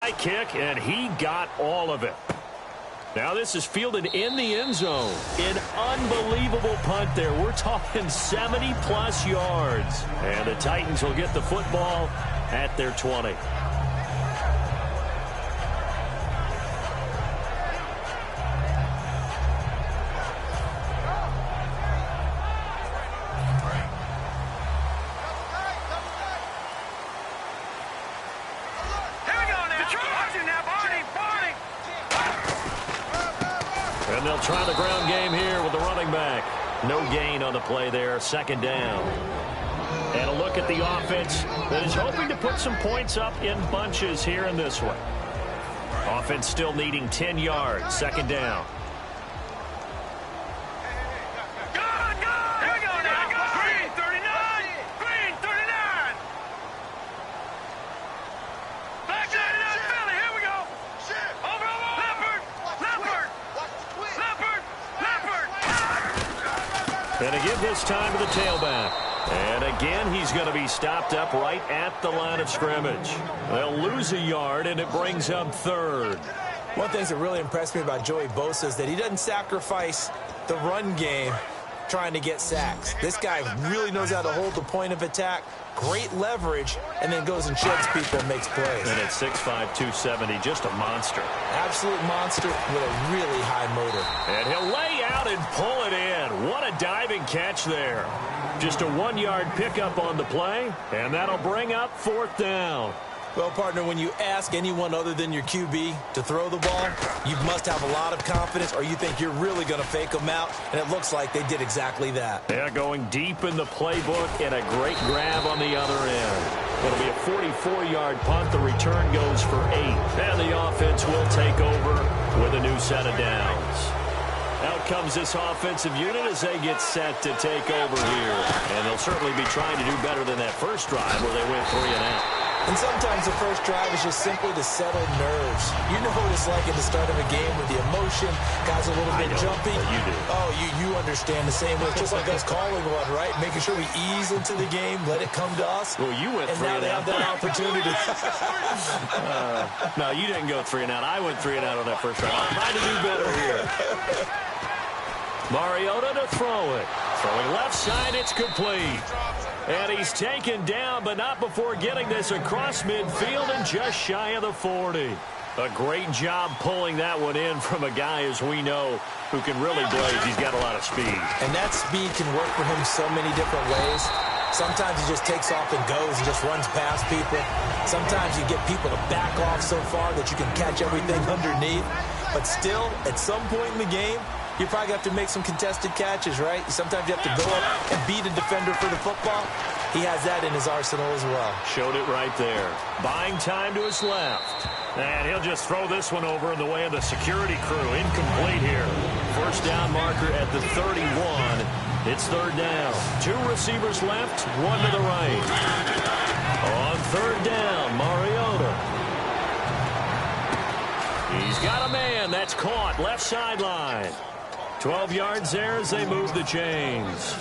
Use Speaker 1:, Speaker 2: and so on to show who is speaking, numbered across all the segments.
Speaker 1: onside kick, and he got all of it. Now this is fielded in the end zone. An unbelievable punt there. We're talking 70-plus yards. And the Titans will get the football at their 20.
Speaker 2: And they'll try the ground game here with the running back.
Speaker 1: No gain on the play there, second down. And a look at the offense that is hoping to put some points up in bunches here in this one. Offense still needing 10 yards, second down. And to give this time to the tailback. And again, he's going to be stopped up right at the line of scrimmage. They'll lose a yard, and it brings up third.
Speaker 3: One of the things that really impressed me about Joey Bosa is that he doesn't sacrifice the run game trying to get sacks. This guy really knows how to hold the point of attack, great leverage, and then goes and sheds people and makes plays.
Speaker 1: And at 6'5", 270, just a monster.
Speaker 3: Absolute monster with a really high motor.
Speaker 1: And he'll lay out and pull it in. What a diving catch there. Just a 1-yard pickup on the play, and that'll bring up fourth down.
Speaker 3: Well, partner, when you ask anyone other than your QB to throw the ball, you must have a lot of confidence, or you think you're really going to fake them out, and it looks like they did exactly that.
Speaker 1: They're going deep in the playbook, and a great grab on the other end. It'll be a 44-yard punt. The return goes for 8, and the offense will take over with a new set of downs. Out comes this offensive unit as they get set to take over here. And they'll certainly be trying to do better than that first drive where they went 3 and out.
Speaker 3: And sometimes the first drive is just simply to settle nerves. You know what it's like at the start of a game with the emotion. Guys a little bit jumpy.
Speaker 1: You do.
Speaker 3: Oh, you understand the same way. It's just like us calling one, right? Making sure we ease into the game, let it come to us.
Speaker 1: Well, you went 3 and out.
Speaker 3: And now they have that opportunity.
Speaker 1: No, you didn't go 3 and out. I went 3 and out on that first drive. I'm trying to do better here. Mariota to throw it. Throwing left side, it's complete. And he's taken down, but not before getting this across midfield and just shy of the 40. A great job pulling that one in from a guy, as we know, who can really blaze. He's got a lot of speed.
Speaker 3: And that speed can work for him so many different ways. Sometimes he just takes off and goes and just runs past people. Sometimes you get people to back off so far that you can catch everything underneath. But still, at some point in the game, you probably have to make some contested catches, right? Sometimes you have to go up and beat a defender for the football. He has that in his arsenal as well.
Speaker 1: Showed it right there. Buying time to his left. And he'll just throw this one over in the way of the security crew. Incomplete here. First down marker at the 31. It's third down. 2 receivers left, 1 to the right. On third down, Mariota. He's got a man. That's caught. Left sideline. 12 yards there as they move the chains.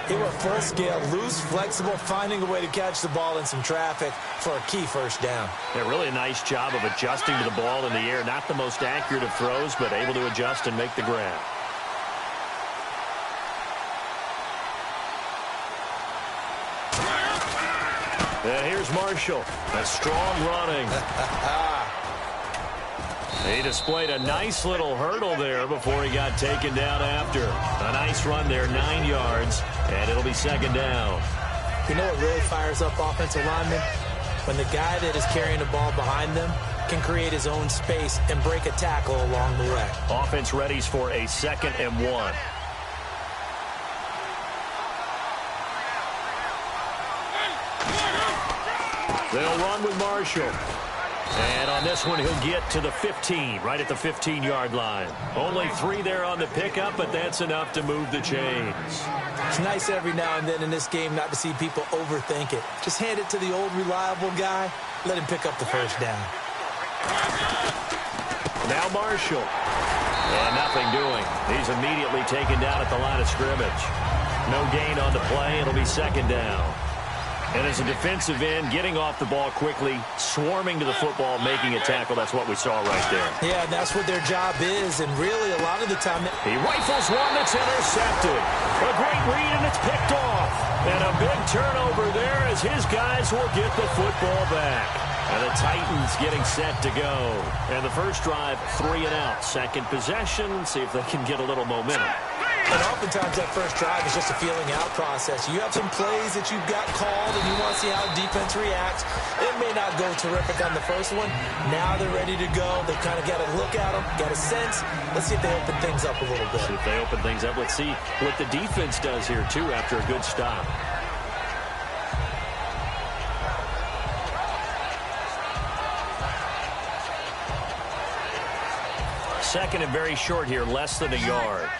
Speaker 3: They were full scale, loose, flexible, finding a way to catch the ball in some traffic for a key first down.
Speaker 1: Yeah, really a nice job of adjusting to the ball in the air. Not the most accurate of throws, but able to adjust and make the grab. And here's Marshall. A strong running. He displayed a nice little hurdle there before he got taken down after. A nice run there, 9 yards, and it'll be second down.
Speaker 3: You know what really fires up offensive linemen? When the guy that is carrying the ball behind them can create his own space and break a tackle along the way.
Speaker 1: Offense readies for a 2nd and 1. They'll run with Marshall. And on this one, he'll get to the 15, right at the 15-yard line. Only 3 there on the pickup, but that's enough to move the chains.
Speaker 3: It's nice every now and then in this game not to see people overthink it. Just hand it to the old reliable guy. Let him pick up the first down.
Speaker 1: Now Marshall. And nothing doing. He's immediately taken down at the line of scrimmage. No gain on the play. It'll be second down. And as a defensive end, getting off the ball quickly, swarming to the football, making a tackle, that's what we saw right there.
Speaker 3: Yeah, and that's what their job is, and really a lot of the time...
Speaker 1: He rifles one that's intercepted. A great read, and it's picked off. And a big turnover there as his guys will get the football back. And the Titans getting set to go. And the first drive, 3 and out. Second possession, see if they can get a little momentum.
Speaker 3: And oftentimes that first drive is just a feeling out process. You have some plays that you've got called and you want to see how defense reacts. It may not go terrific on the first one. Now they're ready to go. They've kind of got to look at them, got a sense. Let's see if they open things up a little bit.
Speaker 1: See if they open things up. Let's see what the defense does here, too, after a good stop. Second and very short here, less than a yard.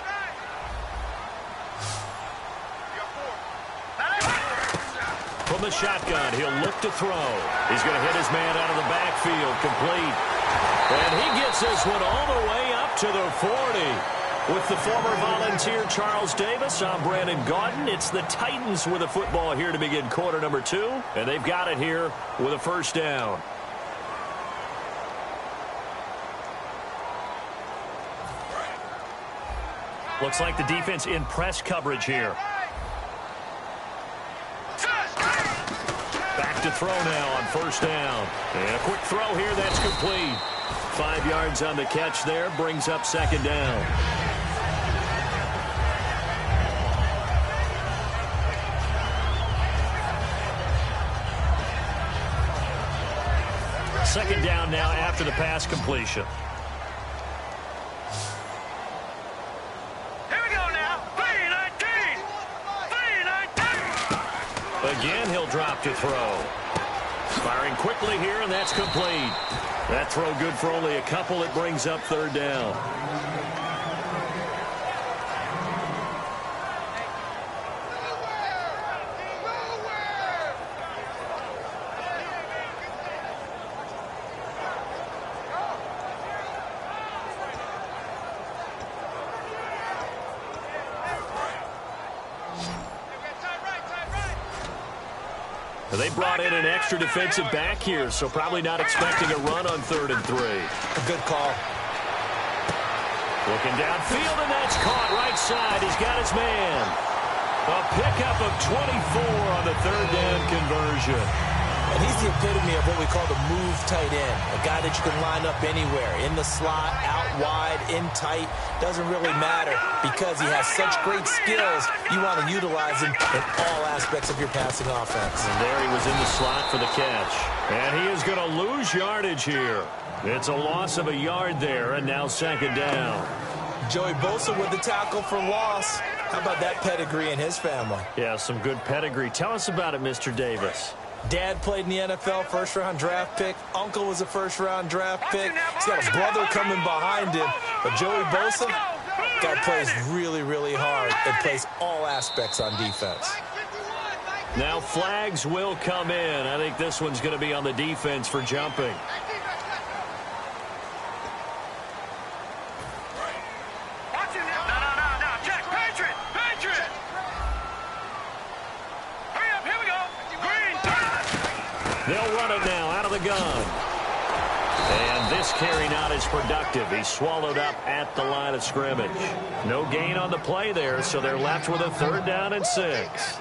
Speaker 1: From the shotgun, he'll look to throw. He's going to hit his man out of the backfield, complete. And he gets this one all the way up to the 40. With the former Volunteer Charles Davis, I'm Brandon Gaudin. It's the Titans with the football here to begin quarter number 2. And they've got it here with a first down. Looks like the defense in press coverage here. Back to throw now on first down. And a quick throw here, that's complete. 5 yards on the catch there, brings up second down. Second down now after the pass completion. Again, he'll drop to throw. Firing quickly here, and that's complete. That throw good for only a couple. It brings up third down. They brought in an extra defensive back here, so probably not expecting a run on 3rd and 3.
Speaker 3: A good call.
Speaker 1: Looking downfield, and that's caught right side. He's got his man. A pickup of 24 on the 3rd down conversion.
Speaker 3: And he's the epitome of what we call the move tight end. A guy that you can line up anywhere. In the slot, out wide, in tight. Doesn't really matter because he has such great skills. You want to utilize him in all aspects of your passing offense.
Speaker 1: And there he was in the slot for the catch. And he is going to lose yardage here. It's a loss of a yard there, and now second down.
Speaker 3: Joey Bosa with the tackle for loss. How about that pedigree in his family?
Speaker 1: Yeah, some good pedigree. Tell us about it, Mr. Davis.
Speaker 3: Dad played in the NFL, first-round draft pick. Uncle was a first-round draft pick. He's got a brother coming behind him. But Joey Bosa, guy plays really, really hard and plays all aspects on defense.
Speaker 1: Now flags will come in. I think this one's going to be on the defense for jumping. They'll run it now out of the gun. And this carry not as productive. He's swallowed up at the line of scrimmage. No gain on the play there, so they're left with a 3rd down and 6.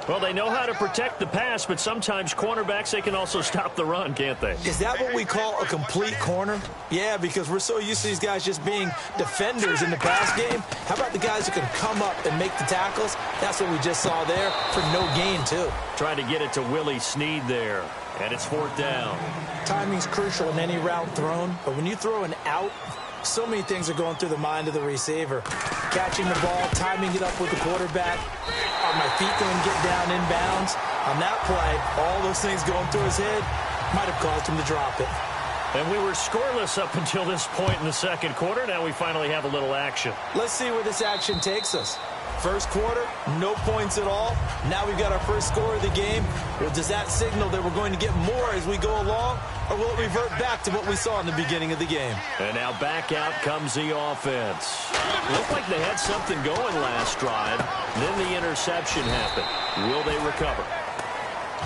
Speaker 1: Well, they know how to protect the pass, but sometimes cornerbacks, they can also stop the run, can't they?
Speaker 3: Is that what we call a complete corner? Yeah, because we're so used to these guys just being defenders in the pass game. How about the guys who can come up and make the tackles? That's what we just saw there for no gain, too.
Speaker 1: Trying to get it to Willie Snead there, and it's 4th down.
Speaker 3: Timing's crucial in any route thrown, but when you throw an out, so many things are going through the mind of the receiver. Catching the ball, timing it up with the quarterback. Are my feet going to get down inbounds? On that play, all those things going through his head might have caused him to drop it.
Speaker 1: And we were scoreless up until this point in the second quarter. Now we finally have a little action.
Speaker 3: Let's see where this action takes us. First quarter, no points at all. Now we've got our first score of the game. Well, does that signal that we're going to get more as we go along? Or will it revert back to what we saw in the beginning of the game?
Speaker 1: And now back out comes the offense. Looked like they had something going last drive. Then the interception happened. Will they recover?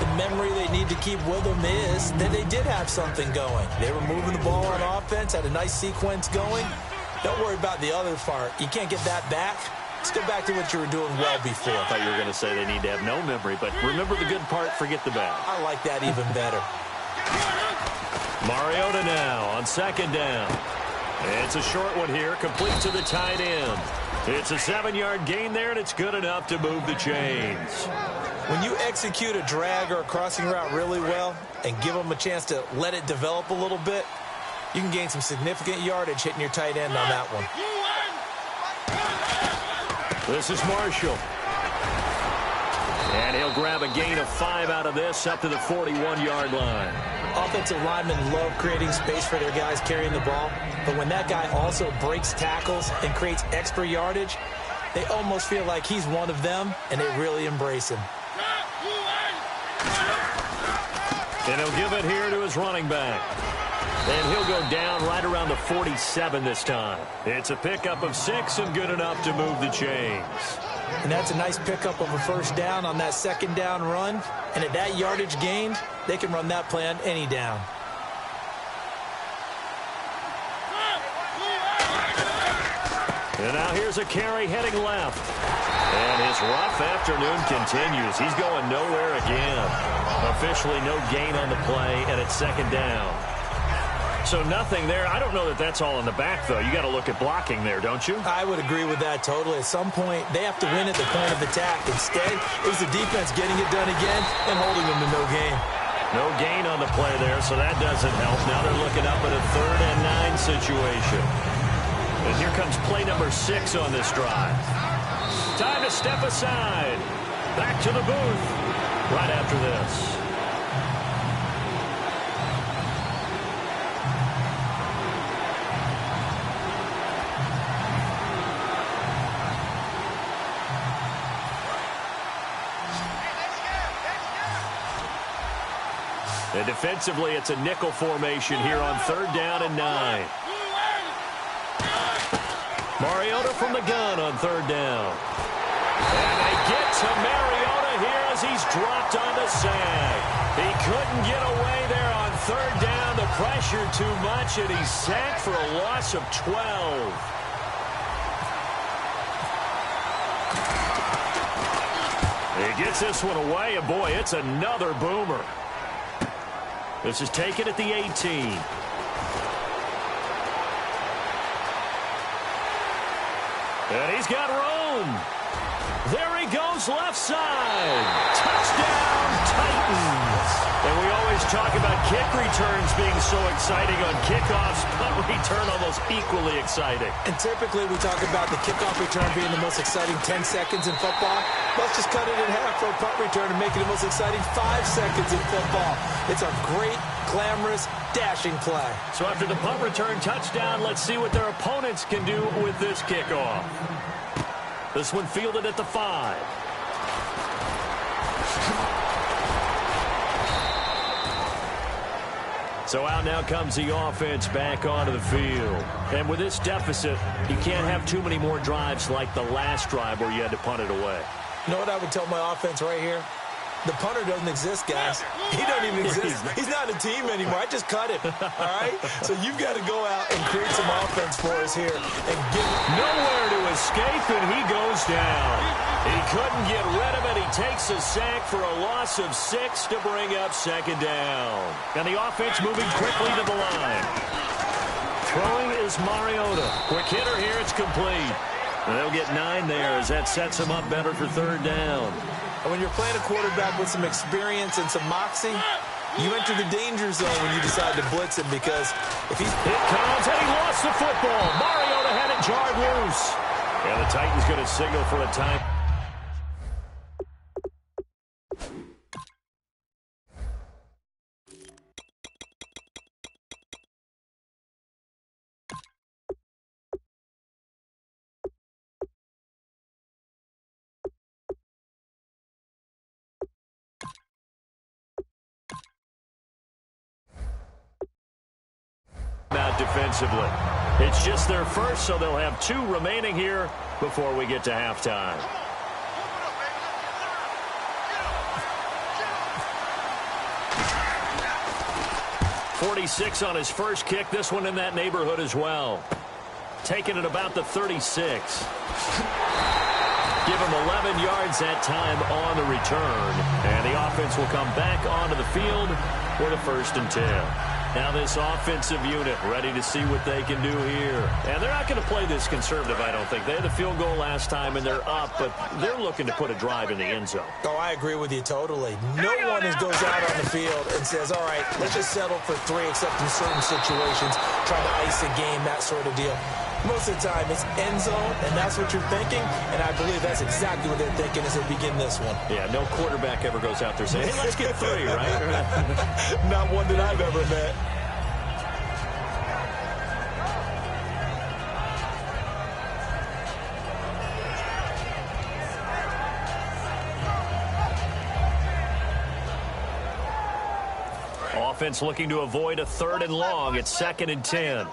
Speaker 3: The memory they need to keep with them is that they did have something going. They were moving the ball on offense, had a nice sequence going. Don't worry about the other part. You can't get that back. Let's go back to what you were doing well before.
Speaker 1: I thought you were going to say they need to have no memory, but remember the good part, forget the bad.
Speaker 3: I like that even better.
Speaker 1: Mariota now on second down. It's a short one here, complete to the tight end. It's a 7-yard gain there, and it's good enough to move the chains.
Speaker 3: When you execute a drag or a crossing route really well and give them a chance to let it develop a little bit, you can gain some significant yardage hitting your tight end on that one.
Speaker 1: This is Marshall. And he'll grab a gain of 5 out of this up to the 41-yard line.
Speaker 3: Offensive linemen love creating space for their guys carrying the ball, but when that guy also breaks tackles and creates extra yardage, they almost feel like he's one of them, and they really embrace him.
Speaker 1: And he'll give it here to his running back. And he'll go down right around the 47 this time. It's a pickup of 6 and good enough to move the chains.
Speaker 3: And that's a nice pickup of a first down on that second down run. And at that yardage gained, they can run that play on any down.
Speaker 1: And now here's a carry heading left. And his rough afternoon continues. He's going nowhere again. Officially no gain on the play, and it's second down. So nothing there. I don't know that that's all in the back, though. You got to look at blocking there, don't you?
Speaker 3: I would agree with that totally. At some point, they have to win at the point of attack. Instead, it was the defense getting it done again and holding them to no gain.
Speaker 1: No gain on the play there, so that doesn't help. Now they're looking up at a 3rd and 9 situation. And here comes play number 6 on this drive. Time to step aside. Back to the booth right after this. And defensively, it's a nickel formation here on 3rd down and 9. Mariota from the gun on 3rd down. And they get to Mariota here as he's dropped on the sag. He couldn't get away there on 3rd down. The pressure too much, and he's sacked for a loss of 12. He gets this one away, and boy, it's another boomer. This is taken at the 18. And he's got room. There he goes, left side. Touchdown, Titans. And we always talk about kick returns being so exciting on kickoffs, punt return almost equally exciting.
Speaker 3: And typically we talk about the kickoff return being the most exciting 10 seconds in football. Let's just cut it in half for a punt return and make it the most exciting 5 seconds in football. It's a great, glamorous, dashing play.
Speaker 1: So after the punt return touchdown, let's see what their opponents can do with this kickoff. This one fielded at the 5. So out now comes the offense back onto the field. And with this deficit, you can't have too many more drives like the last drive where you had to punt it away.
Speaker 3: You know what I would tell my offense right here? The punter doesn't exist, guys. He doesn't even exist. He's not a team anymore. I just cut him, all right? So you've got to go out and create some offense for us here and give
Speaker 1: nowhere to escape, and he goes down. He couldn't get rid of it. He takes a sack for a loss of 6 to bring up second down. And the offense moving quickly to the line. Throwing is Mariota. Quick hitter here. It's complete. And they'll get 9 there as that sets him up better for 3rd down.
Speaker 3: And when you're playing a quarterback with some experience and some moxie, you enter the danger zone when you decide to blitz him because if he's...
Speaker 1: It comes, and he lost the football. Mariota had it jarred loose. And the Titans going to signal for a time. Out defensively. It's just their first, so they'll have 2 remaining here before we get to halftime. 46 on his first kick. This one in that neighborhood as well. Taking it about the 36. Give him 11 yards that time on the return. And the offense will come back onto the field for the 1st and 10. Now this offensive unit ready to see what they can do here. And they're not going to play this conservative, I don't think. They had the field goal last time, and they're up, but they're looking to put a drive in the end zone.
Speaker 3: Oh, I agree with you totally. No one goes out on the field and says, all right, let's just settle for 3, except in certain situations, trying to ice a game, that sort of deal. Most of the time, it's end zone, and that's what you're thinking, and I believe that's exactly what they're thinking as they begin this one.
Speaker 1: Yeah, no quarterback ever goes out there saying, hey, let's get 3, right?
Speaker 3: Not one that I've ever met.
Speaker 1: Offense looking to avoid a 3rd and long. It's 2nd and 10.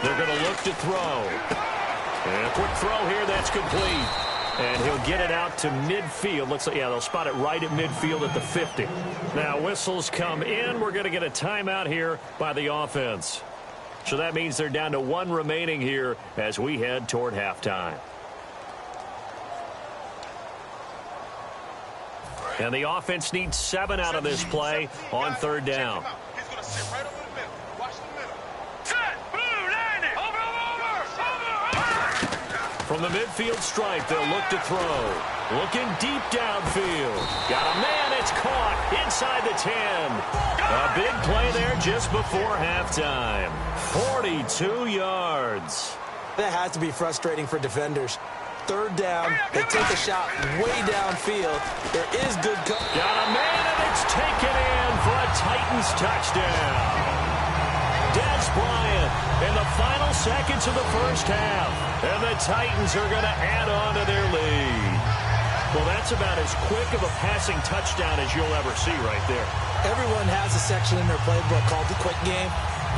Speaker 1: They're going to look to throw. And a quick throw here, that's complete. And he'll get it out to midfield. Looks like, yeah, they'll spot it right at midfield at the 50. Now whistles come in. We're going to get a timeout here by the offense. So that means they're down to 1 remaining here as we head toward halftime. And the offense needs 7 out of this play on 3rd down.
Speaker 4: He's going to sit right over the middle. Watch the middle.
Speaker 1: From the midfield stripe, they'll look to throw. Looking deep downfield. Got a man, it's caught inside the 10. A big play there just before halftime. 42 yards.
Speaker 3: That has to be frustrating for defenders. 3rd down, they take a shot way downfield. There is good coverage.
Speaker 1: Got a man, and it's taken in for a Titans touchdown. Des Bryant in the final seconds of the 1st half. And the Titans are going to add on to their lead. Well, that's about as quick of a passing touchdown as you'll ever see right there.
Speaker 3: Everyone has a section in their playbook called the quick game.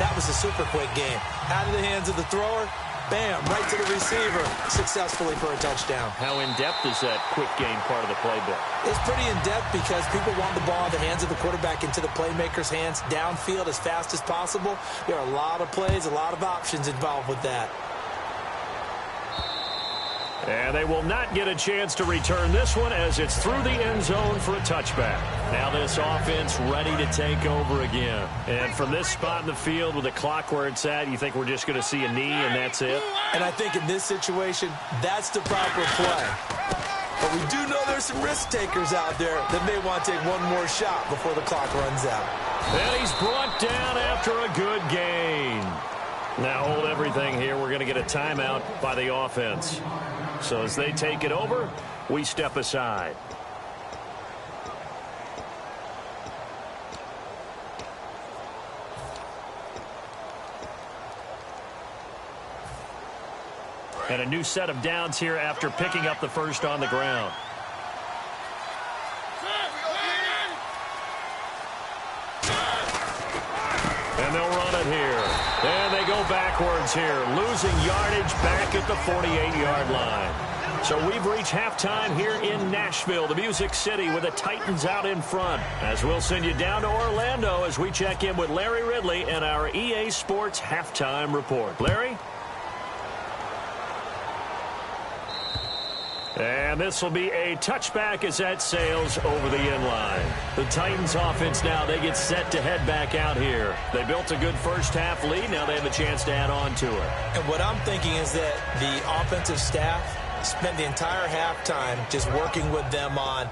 Speaker 3: That was a super quick game. Out of the hands of the thrower, bam, right to the receiver, successfully for a touchdown.
Speaker 1: How in-depth is that quick game part of the playbook?
Speaker 3: It's pretty in-depth because people want the ball in the hands of the quarterback into the playmaker's hands downfield as fast as possible. There are a lot of plays, a lot of options involved with that.
Speaker 1: And they will not get a chance to return this one as it's through the end zone for a touchback. Now this offense ready to take over again. And from this spot in the field with the clock where it's at, you think we're just going to see a knee and that's it?
Speaker 3: And I think in this situation, that's the proper play. But we do know there's some risk takers out there that may want to take one more shot before the clock runs out.
Speaker 1: And he's brought down after a good gain. Now hold everything here. We're going to get a timeout by the offense. So as they take it over, we step aside. And a new set of downs here after picking up the 1st on the ground. And they'll run it here. And they go backwards here, losing yardage back at the 48-yard line. So we've reached halftime here in Nashville, the Music City, with the Titans out in front. As we'll send you down to Orlando as we check in with Larry Ridley and our EA Sports Halftime Report. Larry? And this will be a touchback as that sails over the end line. The Titans offense now, they get set to head back out here. They built a good 1st half lead. Now they have a chance to add on to it.
Speaker 3: And what I'm thinking is that the offensive staff spent the entire halftime just working with them on,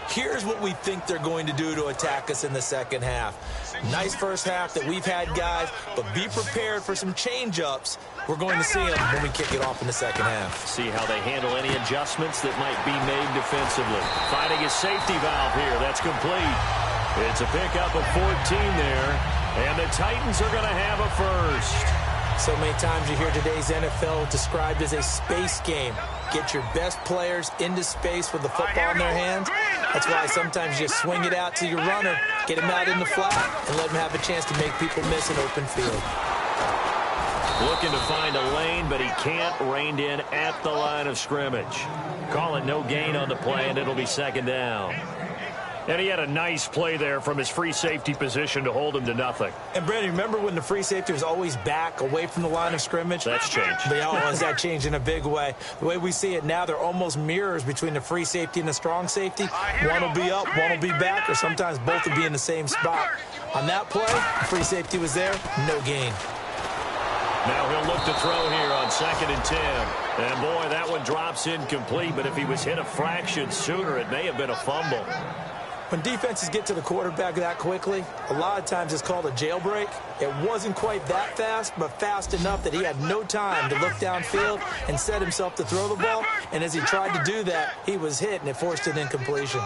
Speaker 3: here's what we think they're going to do to attack us in the 2nd half. Nice 1st half that we've had, guys, but be prepared for some change-ups. We're going to see them when we kick it off in the 2nd half.
Speaker 1: See how they handle any adjustments that might be made defensively. Finding a safety valve here. That's complete. It's a pickup of 14 there. And the Titans are going to have a 1st.
Speaker 3: So many times you hear today's NFL described as a space game. Get your best players into space with the football in their hands. That's why sometimes you just swing it out to your runner, get him out in the flat, and let him have a chance to make people miss an open field.
Speaker 1: Looking to find a lane, but he can't. Reined in at the line of scrimmage. Call it no gain on the play, and it'll be 2nd down. And he had a nice play there from his free safety position to hold him to nothing.
Speaker 3: And, Brandon, remember when the free safety was always back away from the line of scrimmage?
Speaker 1: That's changed.
Speaker 3: That changed in a big way. The way we see it now, they're almost mirrors between the free safety and the strong safety. One will be up, one will be back, or sometimes both will be in the same spot. On that play, the free safety was there, no gain.
Speaker 1: Now he'll look to throw here on 2nd and 10. And, boy, that one drops incomplete, but if he was hit a fraction sooner, it may have been a fumble.
Speaker 3: When defenses get to the quarterback that quickly, a lot of times it's called a jailbreak. It wasn't quite that fast, but fast enough that he had no time to look downfield and set himself to throw the ball. And as he tried to do that, he was hit, and it forced an incompletion.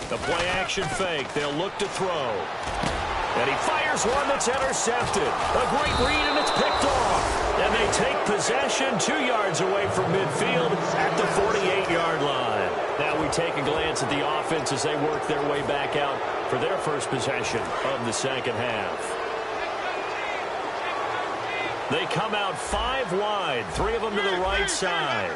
Speaker 1: The play-action fake. They'll look to throw. And he fires one that's intercepted. A great read, and it's picked off. And they take possession 2 yards away from midfield at the 48-yard line. Now we take a glance at the offense as they work their way back out for their first possession of the second half. They come out 5 wide, 3 of them to the right side.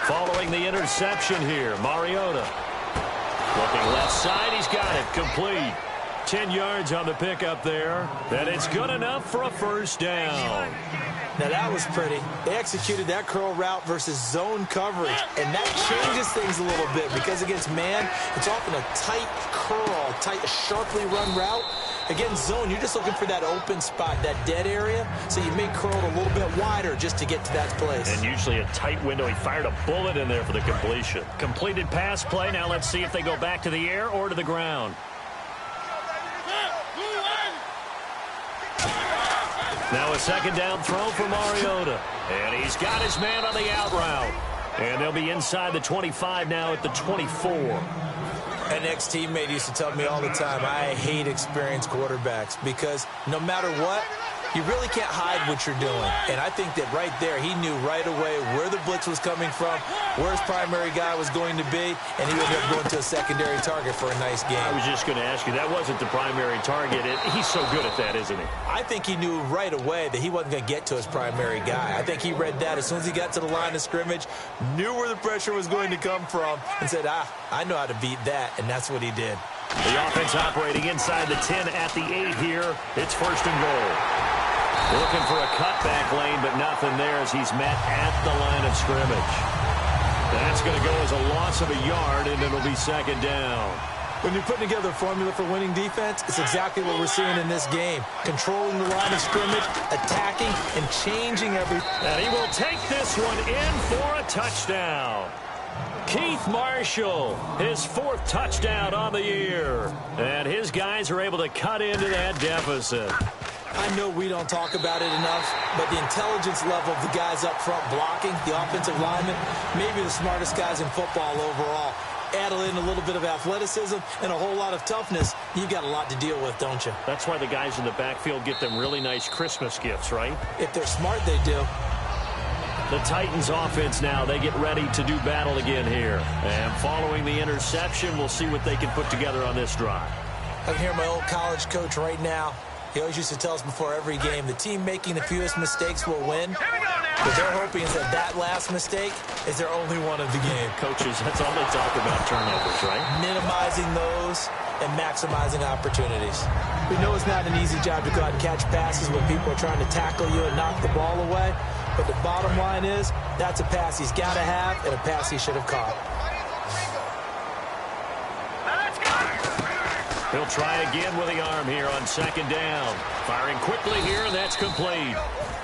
Speaker 1: Following the interception here, Mariota. Looking left side, he's got it, complete. 10 yards on the pickup there, and it's good enough for a first down.
Speaker 3: Now that was pretty. They executed that curl route versus zone coverage, and that changes things a little bit because against man, it's often a tight curl, sharply run route. Against zone, you're just looking for that open spot, that dead area, so you may curl it a little bit wider just to get to that place.
Speaker 1: And usually a tight window. He fired a bullet in there for the completion. Completed pass play. Now let's see if they go back to the air or to the ground. Now a second down throw for Mariota. And he's got his man on the out route. And they'll be inside the 25 now at the 24.
Speaker 3: An ex-teammate used to tell me all the time, I hate experienced quarterbacks because no matter what, you really can't hide what you're doing. And I think that right there, he knew right away where the blitz was coming from, where his primary guy was going to be, and he ended up going to a secondary target for a nice game.
Speaker 1: I was just going to ask you, that wasn't the primary target. He's so good at that, isn't he?
Speaker 3: I think he knew right away that he wasn't going to get to his primary guy. I think he read that as soon as he got to the line of scrimmage, knew where the pressure was going to come from, and said, I know how to beat that, and that's what he did.
Speaker 1: The offense operating inside the 10 at the 8 here. It's 1st and goal. Looking for a cutback lane, but nothing there as he's met at the line of scrimmage. That's going to go as a loss of a yard, and it'll be 2nd down.
Speaker 3: When you're putting together a formula for winning defense, it's exactly what we're seeing in this game. Controlling the line of scrimmage, attacking, and changing everything.
Speaker 1: And he will take this one in for a touchdown. Keith Marshall, his 4th touchdown on the year. And his guys are able to cut into that deficit.
Speaker 3: I know we don't talk about it enough, but the intelligence level of the guys up front blocking, the offensive linemen, maybe the smartest guys in football overall. Add in a little bit of athleticism and a whole lot of toughness, you got a lot to deal with, don't you?
Speaker 1: That's why the guys in the backfield get them really nice Christmas gifts, right?
Speaker 3: If they're smart, they do.
Speaker 1: The Titans offense now, they get ready to do battle again here. And following the interception, we'll see what they can put together on this drive.
Speaker 3: I can hear my old college coach right now. He always used to tell us before every game, the team making the fewest mistakes will win. What they're hoping is that last mistake is their only one of the game.
Speaker 1: Coaches, that's all they talk about, turnovers, right?
Speaker 3: Minimizing those and maximizing opportunities. We know it's not an easy job to go out and catch passes when people are trying to tackle you and knock the ball away. But the bottom line is, that's a pass he's got to have and a pass he should have caught.
Speaker 1: He'll try again with the arm here on 2nd down. Firing quickly here, and that's complete.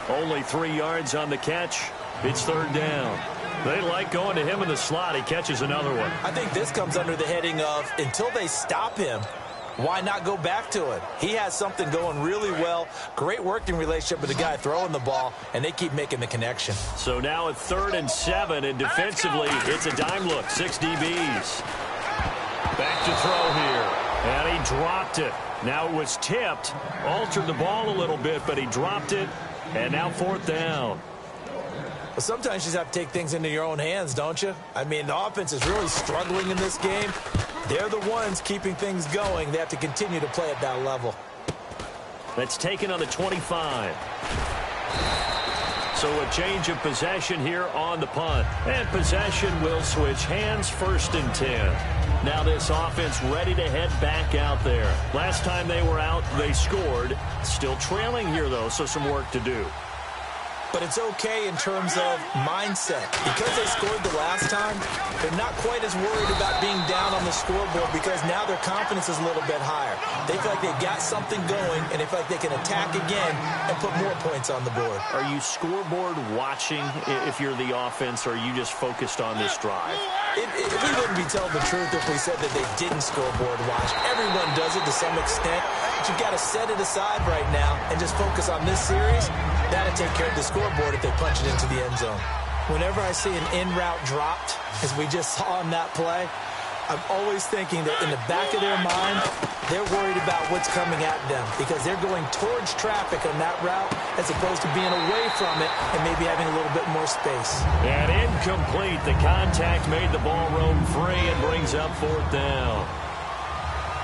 Speaker 1: Only 3 yards on the catch. It's 3rd down. They like going to him in the slot. He catches another one.
Speaker 3: I think this comes under the heading of, until they stop him, why not go back to it? He has something going really well. Great working relationship with the guy throwing the ball, and they keep making the connection.
Speaker 1: So now at 3rd and 7, and defensively, it's a dime look. 6 DBs. Back to throw here. And he dropped it. Now it was tipped. Altered the ball a little bit, but he dropped it. And now 4th down.
Speaker 3: Well, sometimes you just have to take things into your own hands, don't you? I mean, the offense is really struggling in this game. They're the ones keeping things going. They have to continue to play at that level.
Speaker 1: That's taken on the 25. So a change of possession here on the punt. And possession will switch hands, 1st and 10. Now this offense ready to head back out there. Last time they were out, they scored. Still trailing here, though, so some work to do.
Speaker 3: But it's okay in terms of mindset. Because they scored the last time, they're not quite as worried about being down on the scoreboard because now their confidence is a little bit higher. They feel like they've got something going, and they feel like they can attack again and put more points on the board.
Speaker 1: Are you scoreboard watching if you're the offense, or are you just focused on this drive?
Speaker 3: We wouldn't be telling the truth if we said that they didn't scoreboard watch. Everyone does it to some extent, but you've got to set it aside right now and just focus on this series. That'll take care of the scoreboard if they punch it into the end zone. Whenever I see an in route dropped, as we just saw on that play, I'm always thinking that in the back of their mind, they're worried about what's coming at them because they're going towards traffic on that route as opposed to being away from it and maybe having a little bit more space.
Speaker 1: And incomplete. The contact made the ball roam free and brings up 4th down.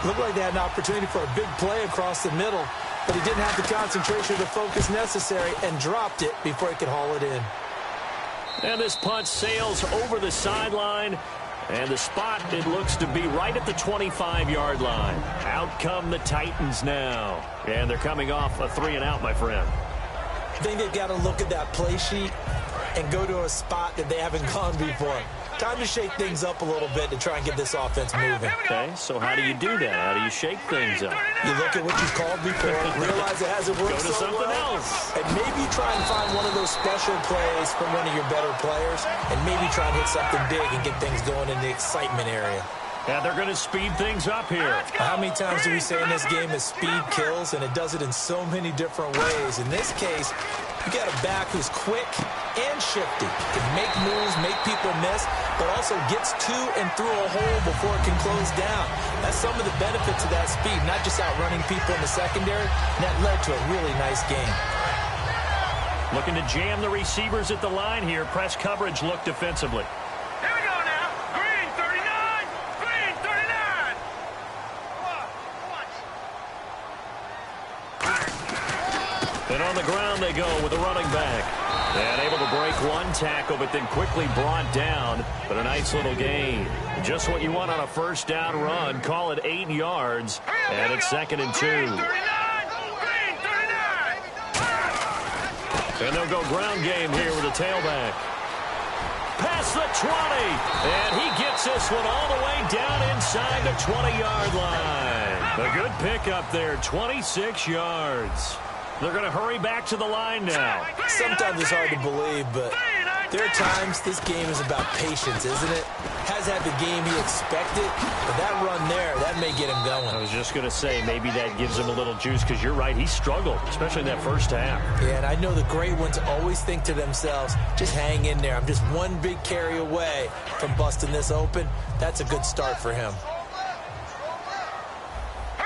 Speaker 3: Looked like they had an opportunity for a big play across the middle, but he didn't have the concentration or the focus necessary and dropped it before he could haul it in.
Speaker 1: And this punt sails over the sideline. And the spot, it looks to be right at the 25-yard line. Out come the Titans now. And they're coming off a 3-and-out, my friend.
Speaker 3: I think they've got to look at that play sheet and go to a spot that they haven't gone before. Time to shake things up a little bit to try and get this offense moving.
Speaker 1: Okay, so how do you do that? How do you shake things up?
Speaker 3: You look at what you've called before, realize it hasn't worked
Speaker 1: so well. Go to something else.
Speaker 3: And maybe try and find one of those special plays from one of your better players, and maybe try and hit something big and get things going in the excitement area.
Speaker 1: Yeah, they're going to speed things up here.
Speaker 3: How many times do we say in this game that speed kills, and it does it in so many different ways? In this case, you got a back who's quick and shifty, can make moves, make people miss, but also gets to and through a hole before it can close down. That's some of the benefits of that speed, not just outrunning people in the secondary. And that led to a really nice game.
Speaker 1: Looking to jam the receivers at the line here. Press coverage look defensively.
Speaker 4: Here we go now. Green 39. Green 39.
Speaker 1: And on the ground they go with the running back. And able to break one tackle, but then quickly brought down. But a nice little gain. Just what you want on a 1st down run. Call it 8 yards. And it's 2nd and 2. And they'll go ground game here with a tailback. Past the 20. And he gets this one all the way down inside the 20-yard line. A good pickup there, 26 yards. They're going to hurry back to the line now.
Speaker 3: Sometimes it's hard to believe, but there are times this game is about patience, isn't it? Has had the game he expected, but that run there, that may get him going.
Speaker 1: I was just going to say, maybe that gives him a little juice, because you're right, he struggled, especially in that 1st half.
Speaker 3: Yeah, and I know the great ones always think to themselves, just hang in there. I'm just one big carry away from busting this open. That's a good start for him.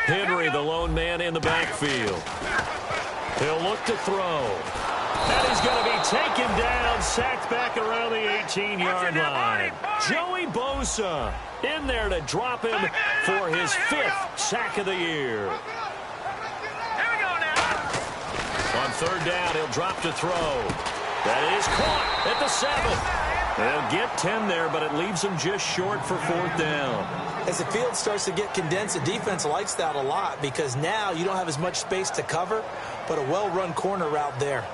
Speaker 1: Henry, the lone man in the backfield. He'll look to throw. And he's going to be taken down, sacked back around the 18-yard line. Joey Bosa in there to drop him for his 5th sack of the year. On 3rd down, he'll drop to throw. That is caught at the 7th. They'll get 10 there, but it leaves them just short for 4th down.
Speaker 3: As the field starts to get condensed, the defense likes that a lot because now you don't have as much space to cover, but a well-run corner route there.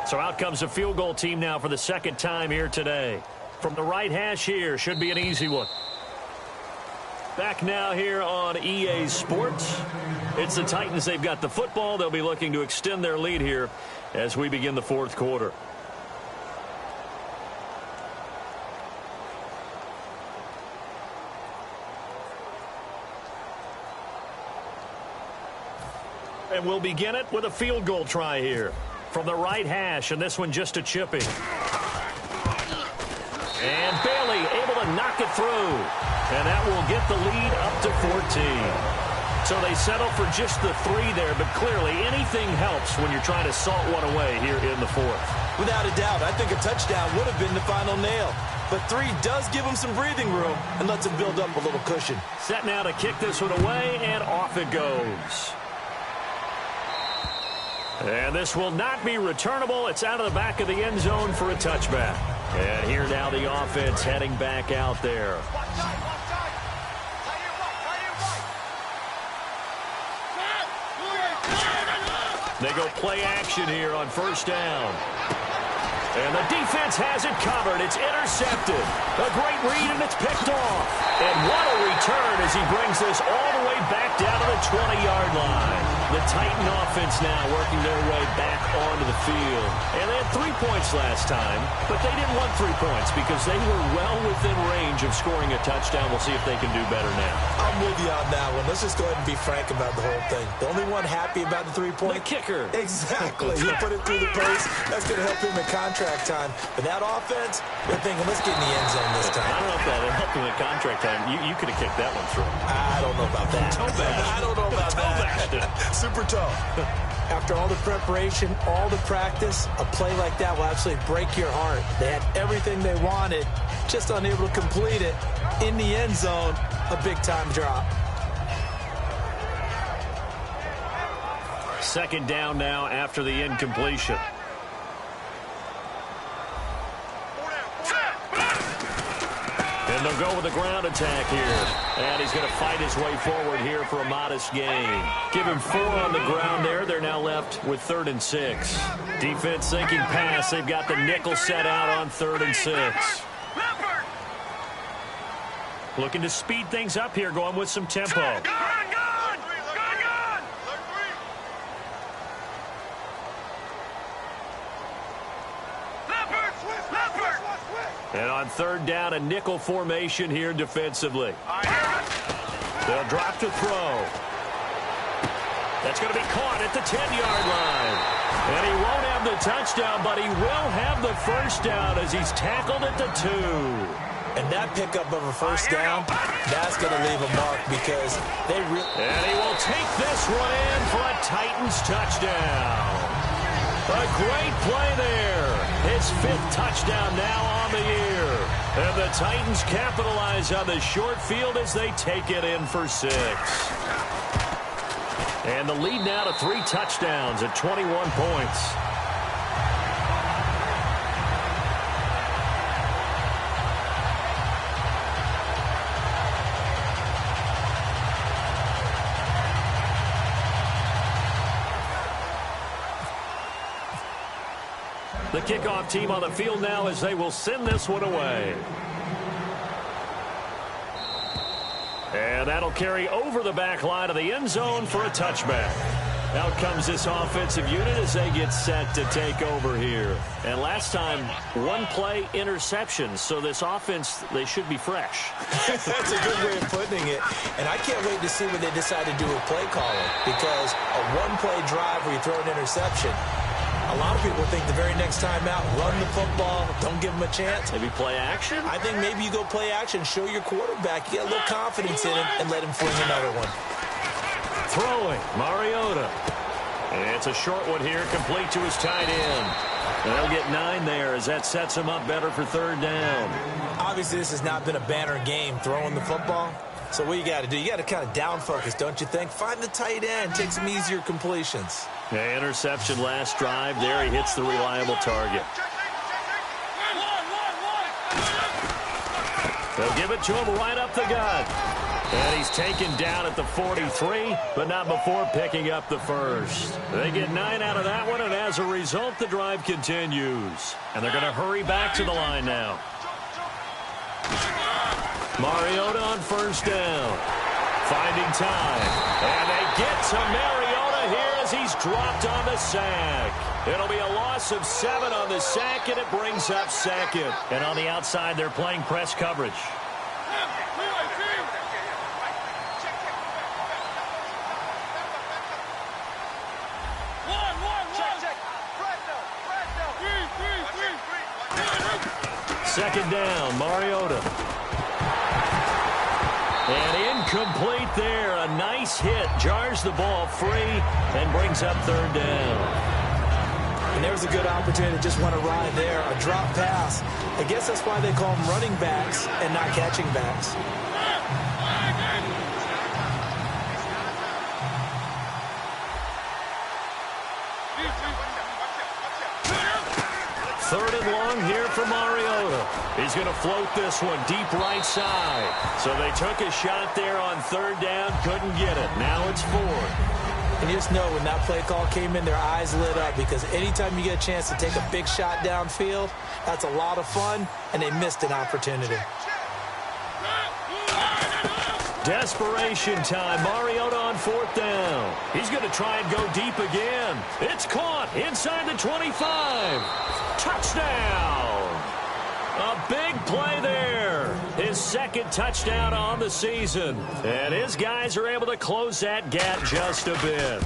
Speaker 1: So out comes a field goal team now for the 2nd time here today. From the right hash here, should be an easy one. Back now here on EA Sports. It's the Titans. They've got the football. They'll be looking to extend their lead here as we begin the 4th quarter. And we'll begin it with a field goal try here from the right hash, and this one just a chipping. And Bailey able to knock it through. And that will get the lead up to 14. So they settle for just the 3 there, but clearly anything helps when you're trying to salt one away here in the 4th.
Speaker 3: Without a doubt, I think a touchdown would have been the final nail. But 3 does give them some breathing room and lets them build up a little cushion.
Speaker 1: Set now to kick this one away, and off it goes. And this will not be returnable. It's out of the back of the end zone for a touchback. And here now the offense heading back out there. They go play action here on first down. And the defense has it covered. It's intercepted. A great read, and it's picked off. And what a return as he brings this all the way back down to the 20-yard line. The Titan offense now working their way back onto the field. And they had 3 points last time, but they didn't want 3 points because they were well within range of scoring a touchdown. We'll see if they can do better now.
Speaker 3: I'm with you on that one. Let's just go ahead and be frank about the whole thing. The only one happy about the 3-point?
Speaker 1: The kicker.
Speaker 3: Exactly. He put it through the post. That's going to help him in contract time. But that offense, they're thinking, let's get in the end zone this time.
Speaker 1: I don't know if that helped him in contract time. You could have kicked that one through.
Speaker 3: I don't know about that. I don't know about that. Super tough. After all the preparation, all the practice, a play like that will absolutely break your heart. They had everything they wanted, just unable to complete it. In the end zone, a big-time drop.
Speaker 1: Second down now after the incompletion. And they'll go with a ground attack here. And he's going to fight his way forward here for a modest gain. Give him 4 on the ground there. They're now left with 3rd and 6. Defense thinking pass. They've got the nickel set out on 3rd and 6. Looking to speed things up here, going with some tempo. And on 3rd down, a nickel formation here defensively. They'll drop to throw. That's going to be caught at the 10-yard line. And he won't have the touchdown, but he will have the first down as he's tackled at the 2.
Speaker 3: And that pickup of a first down, that's going to leave a mark because they really...
Speaker 1: And he will take this one in for a Titans touchdown. A great play there. His 5th touchdown now on the year. And the Titans capitalize on the short field as they take it in for 6. And the lead now to 3 touchdowns at 21 points. The kickoff team on the field now as they will send this one away. And that'll carry over the back line of the end zone for a touchback. Out comes this offensive unit as they get set to take over here. And last time, 1 play interception. So this offense, they should be fresh.
Speaker 3: That's a good way of putting it. And I can't wait to see what they decide to do with play calling. Because a 1-play drive where you throw an interception, a lot of people think the very next time out, run the football, don't give them a chance.
Speaker 1: Maybe play action?
Speaker 3: I think maybe you go play action, show your quarterback, you get a little confidence in him, and let him fling another one.
Speaker 1: Throwing, Mariota. And it's a short one here, complete to his tight end. And they'll get 9 there as that sets him up better for 3rd down.
Speaker 3: Obviously, this has not been a banner game throwing the football. So what you got to do, you got to kind of down focus, don't you think? Find the tight end, take some easier completions.
Speaker 1: Yeah, interception last drive. There he hits the reliable target. They'll give it to him right up the gut. And he's taken down at the 43, but not before picking up the first. They get 9 out of that one, and as a result, the drive continues. And they're going to hurry back to the line now. Mariota on first down. Finding time. And they get to Mariota here as he's dropped on the sack. It'll be a loss of 7 on the sack, and it brings up 2nd. And on the outside, they're playing press coverage. Second down, Mariota. And incomplete there. A nice hit. Jars the ball free and brings up third down.
Speaker 3: And there's a good opportunity to just want to ride there. A drop pass. I guess that's why they call them running backs and not catching backs.
Speaker 1: Third and long here for Mariota. He's going to float this one deep right side. So they took a shot there on third down, couldn't get it. Now it's fourth.
Speaker 3: And you just know when that play call came in, their eyes lit up, because anytime you get a chance to take a big shot downfield, that's a lot of fun, and they missed an opportunity.
Speaker 1: Desperation time. Mariota on fourth down. He's going to try and go deep again. It's caught inside the 25. Touchdown. A big play there. His second touchdown on the season. And his guys are able to close that gap just a bit.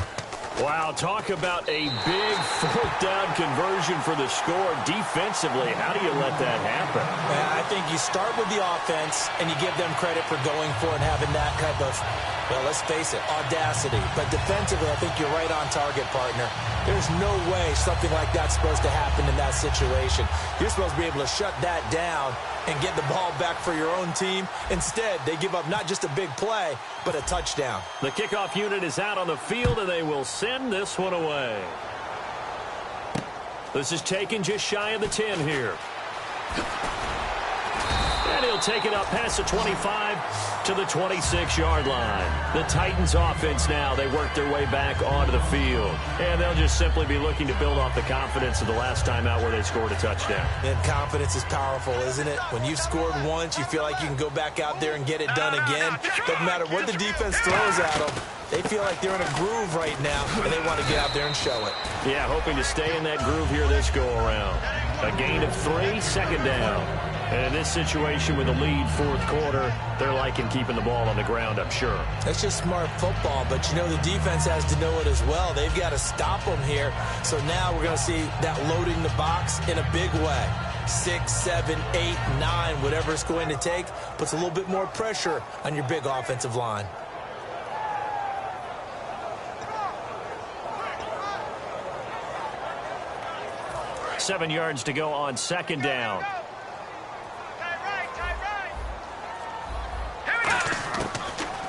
Speaker 1: Wow, talk about a big fourth down conversion for the score. Defensively, how do you let that happen?
Speaker 3: I think you start with the offense, and you give them credit for going for it and having that kind of, well, let's face it, audacity. But defensively, I think you're right on target, partner. There's no way something like that's supposed to happen in that situation. You're supposed to be able to shut that down and get the ball back for your own team. Instead, they give up not just a big play, but a touchdown.
Speaker 1: The kickoff unit is out on the field, and they will send this one away. This is taken just shy of the 10 here. And he'll take it up past the 25 to the 26-yard line. The Titans offense now, they work their way back onto the field. And they'll just simply be looking to build off the confidence of the last time out where they scored a touchdown.
Speaker 3: And confidence is powerful, isn't it? When you've scored once, you feel like you can go back out there and get it done again. Doesn't matter what the defense throws at them. They feel like they're in a groove right now, and they want to get out there and show it.
Speaker 1: Yeah, hoping to stay in that groove here this go-around. A gain of 3, second down. And in this situation with a lead fourth quarter, they're liking keeping the ball on the ground, I'm sure.
Speaker 3: That's just smart football, but you know the defense has to know it as well. They've got to stop them here. So now we're going to see that loading the box in a big way. 6, 7, 8, 9, whatever it's going to take, puts a little bit more pressure on your big offensive line.
Speaker 1: Seven yards to go on second down.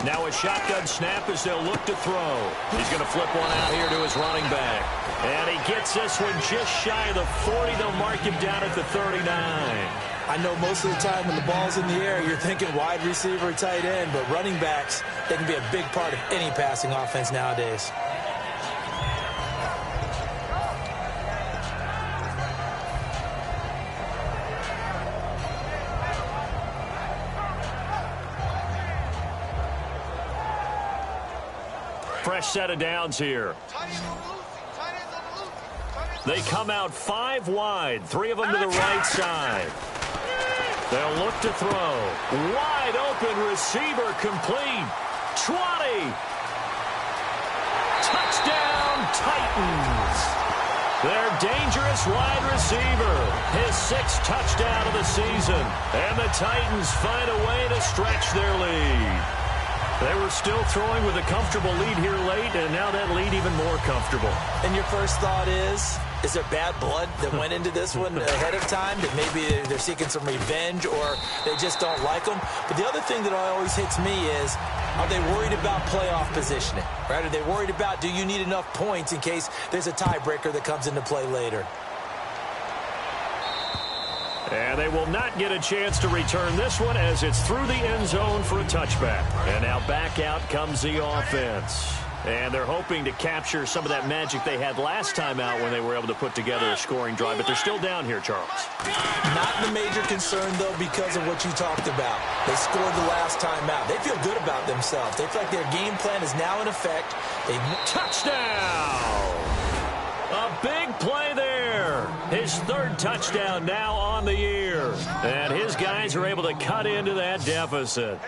Speaker 1: Now a shotgun snap as they'll look to throw. He's going to flip one out here to his running back. And he gets this one just shy of the 40. They'll mark him down at the 39.
Speaker 3: I know most of the time when the ball's in the air, you're thinking wide receiver, tight end, but running backs, they can be a big part of any passing offense nowadays.
Speaker 1: Fresh set of downs here. They come out 5 wide, 3 of them to the right side. They'll look to throw. Wide open receiver complete. 20. Touchdown Titans. Their dangerous wide receiver. His 6th touchdown of the season. And the Titans find a way to stretch their lead. They were still throwing with a comfortable lead here late, and now that lead even more comfortable.
Speaker 3: And your first thought is there bad blood that went into this one ahead of time, that maybe they're seeking some revenge or they just don't like them? But the other thing that always hits me is, are they worried about playoff positioning? Right? Are they worried about, do you need enough points in case there's a tiebreaker that comes into play later?
Speaker 1: And they will not get a chance to return this one as it's through the end zone for a touchback. And now back out comes the offense. And they're hoping to capture some of that magic they had last time out when they were able to put together a scoring drive. But they're still down here, Charles.
Speaker 3: Not the major concern, though, because of what you talked about. They scored the last time out. They feel good about themselves. They feel like their game plan is now in effect.
Speaker 1: Touchdown! A big play there. His 3rd touchdown now on the year. And his guys are able to cut into that deficit.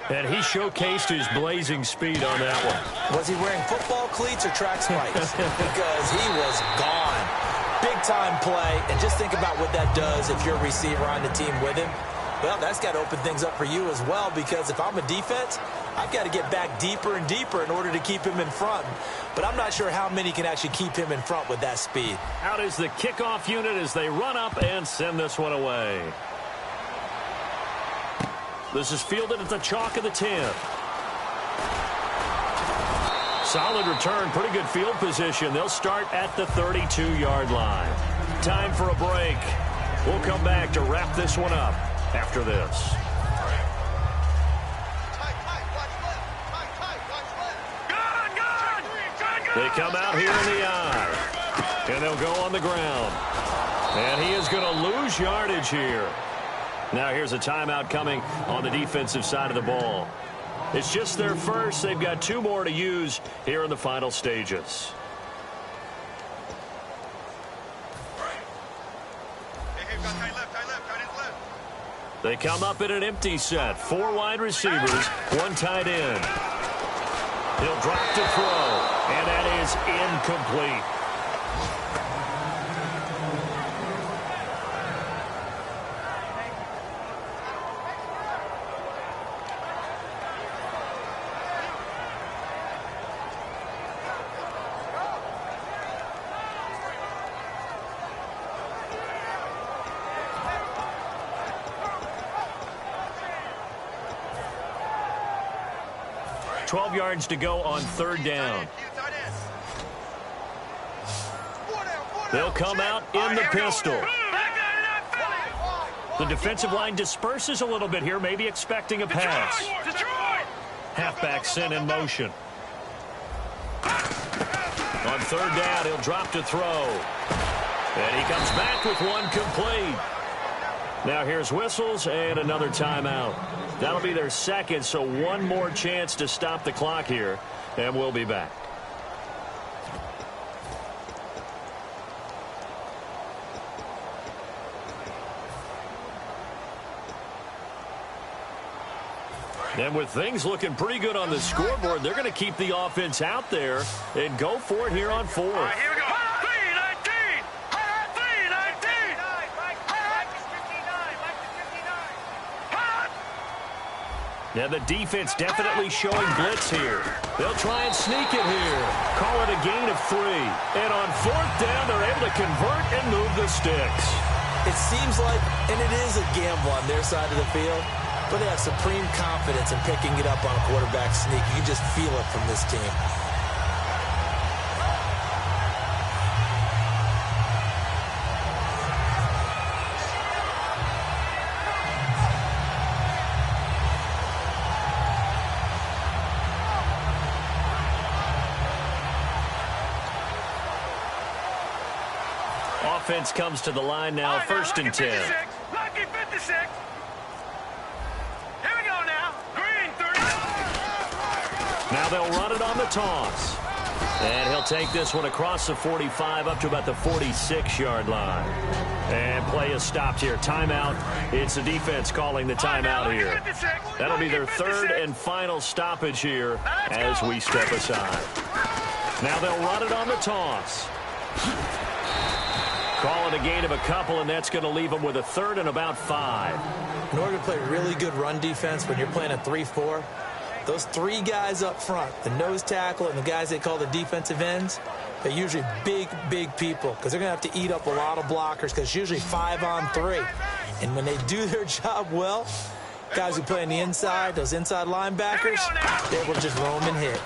Speaker 1: And he showcased his blazing speed on that one.
Speaker 3: Was he wearing football cleats or track spikes? Because he was gone. Big-time play. And just think about what that does if you're a receiver on the team with him. Well, that's got to open things up for you as well, because if I'm a defense, I've got to get back deeper and deeper in order to keep him in front. But I'm not sure how many can actually keep him in front with that speed.
Speaker 1: Out is the kickoff unit as they run up and send this one away. This is fielded at the chalk of the 10. Solid return, pretty good field position. They'll start at the 32-yard line. Time for a break. We'll come back to wrap this one up after this. They come out here in the eye, and they'll go on the ground. And he is going to lose yardage here. Now here's a timeout coming on the defensive side of the ball. It's just their first. They've got 2 more to use here in the final stages. They come up in an empty set. 4 wide receivers, 1 tight end. He'll drop to throw, and that is incomplete. Yards to go on 3rd down. They'll come out in the pistol. The defensive line disperses a little bit here, maybe expecting a pass. Halfback sent in motion. On 3rd down, he'll drop to throw. And he comes back with 1 complete. Now here's whistles and another timeout. That'll be their second, so 1 more chance to stop the clock here, and we'll be back. And with things looking pretty good on the scoreboard, they're going to keep the offense out there and go for it here on 4th.
Speaker 4: All right, here we go.
Speaker 1: Now the defense definitely showing blitz here. They'll try and sneak it here. Call it a gain of 3. And on 4th down, they're able to convert and move the sticks.
Speaker 3: It seems like, and it is a gamble on their side of the field, but they have supreme confidence in picking it up on a quarterback sneak. You can just feel it from this team.
Speaker 1: Offense comes to the line now, 1st and 10.
Speaker 4: Lucky 56. Here we go now. Green 30.
Speaker 1: Now they'll run it on the toss. And he'll take this one across the 45 up to about the 46-yard line. And play is stopped here. Timeout. It's the defense calling the timeout here. That'll be their 3rd and final stoppage here as we step aside. Now they'll run it on the toss. Call it a gain of a couple, and that's going to leave them with a 3rd and about 5.
Speaker 3: In order to play really good run defense when you're playing a 3-4, those 3 guys up front, the nose tackle and the guys they call the defensive ends, they're usually big, big people because they're going to have to eat up a lot of blockers because it's usually 5 on 3. And when they do their job well, guys who play on the inside, those inside linebackers, they're able to just roam and hit.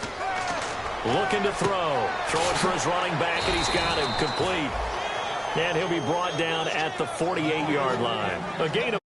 Speaker 1: Looking to throw. Throwing for his running back, and he's got him complete. And he'll be brought down at the 48-yard line. A gain of